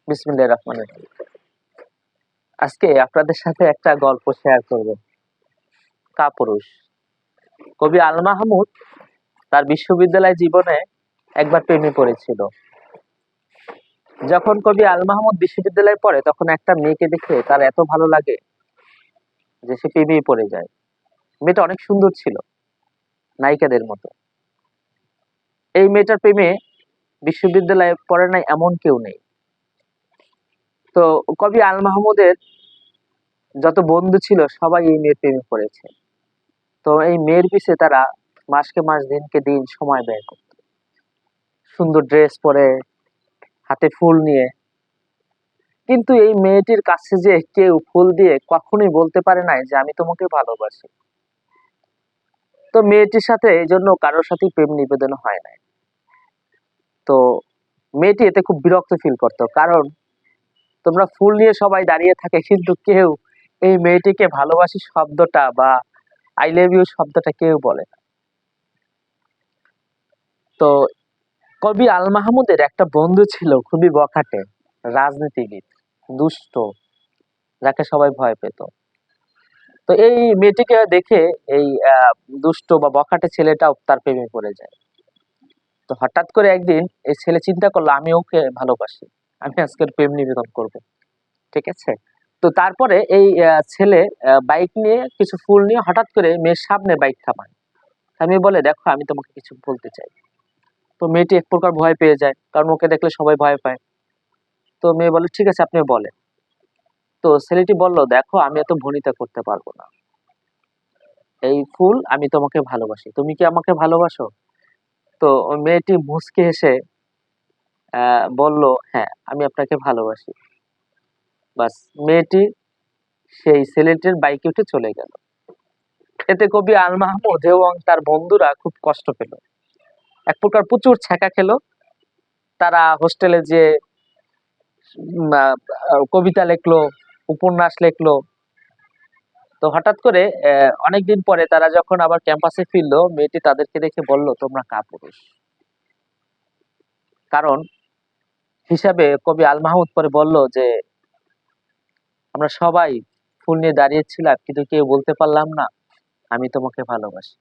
বিসমিল্লাহির রহমানির রহিম। আজকে আপনাদের সাথে একটা গল্প শেয়ার করব। কাপুরুষ। কবি আল মাহমুদ তার বিশ্ববিদ্যালয় জীবনে একবার প্রেমে পড়েছিল। যখন কবি আল মাহমুদ বিশ্ববিদ্যালয়ে পড়ে তখন একটা মেয়েকে দেখে তার এত ভালো লাগে যে সে প্রেমেই পড়ে যায়। মেয়েটা অনেক সুন্দর ছিল, নায়িকাদের মতো। এই মেয়েটার প্রেমে বিশ্ববিদ্যালয়ে পড়ে নাই এমন কেউ নেই। তো কবি আল মাহমুদের যত বন্ধু ছিল সবাই এই মেয়ের প্রেমে পড়েছে। তো এই মেয়ের পিছে তারা মাসকে মাস দিনকে দিন সময় ব্যয় করত, সুন্দর ড্রেস পরে, হাতে ফুল নিয়ে। কিন্তু এই মেয়েটির কাছে যে কেউ ফুল দিয়ে কখনোই বলতে পারে নাই যে আমি তোমাকে ভালোবাসি। তো মেয়েটির সাথে এই জন্য কারোর সাথে প্রেম নিবেদন হয় নাই। তো মেয়েটি এতে খুব বিরক্ত ফিল করতো, কারণ তোমরা ফুল নিয়ে সবাই দাঁড়িয়ে থাকে কিন্তু কেউ এই মেয়েটিকে ভালোবাসি শব্দটা বা আই লাভ ইউ শব্দটা কেউ বলে না। তো কবি আল মাহমুদের একটা বন্ধু ছিল খুবই বখাটে, রাজনীতিবিদ, দুষ্ট, যাকে সবাই ভয় পেত। তো এই মেয়েটিকে দেখে এই দুষ্ট বা বখাটে ছেলেটাও তার প্রেমে পড়ে যায়। তো হঠাৎ করে একদিন এই ছেলে চিন্তা করলো আমি ওকে ভালোবাসি, আমি আজকের প্রেম নিবেদন করব। ঠিক আছে। তো তারপরে এই ছেলে বাইক নিয়ে কিছু ফুল নিয়ে হঠাৎ করে মেয়ের সামনে বাইক থামায়। থামিয়ে বলে, দেখো আমি তোমাকে কিছু বলতে চাই। তো মেয়েটি এক প্রকার ভয় পেয়ে যায়, কারণ ওকে দেখলে সবাই ভয় পায়। তো মেয়ে বলে, ঠিক আছে আপনি বলেন। তো ছেলেটি বলল, দেখো আমি এত ভনিতা করতে পারবো না, এই ফুল আমি তোমাকে ভালোবাসি, তুমি কি আমাকে ভালোবাসো? তো ওই মেয়েটি মুচকি হেসে বলল, হ্যাঁ আমি আপনাকে ভালোবাসি। বাস, মেয়েটি সেই ছেলেটির বাইকে উঠে চলে গেল। এতে কবি আল মাহমুদ এবং তার বন্ধুরা খুব কষ্ট পেল, এক প্রকার প্রচুর ছ্যাঁকা খেলো। তারা হোস্টেলে যে কবিতা লেখলো, উপন্যাস লেখলো। তো হঠাৎ করে অনেকদিন পরে তারা যখন আবার ক্যাম্পাসে ফিরলো, মেয়েটি তাদেরকে দেখে বলল, তোমরা কাপুরুষ। কারণ হিসাবে কবি আল মাহমুদ পরে বলল যে আমরা সবাই ফুল নিয়ে দাঁড়িয়েছিলাম কিন্তু কেউ বলতে পারলাম না আমি তোমাকে ভালোবাসি।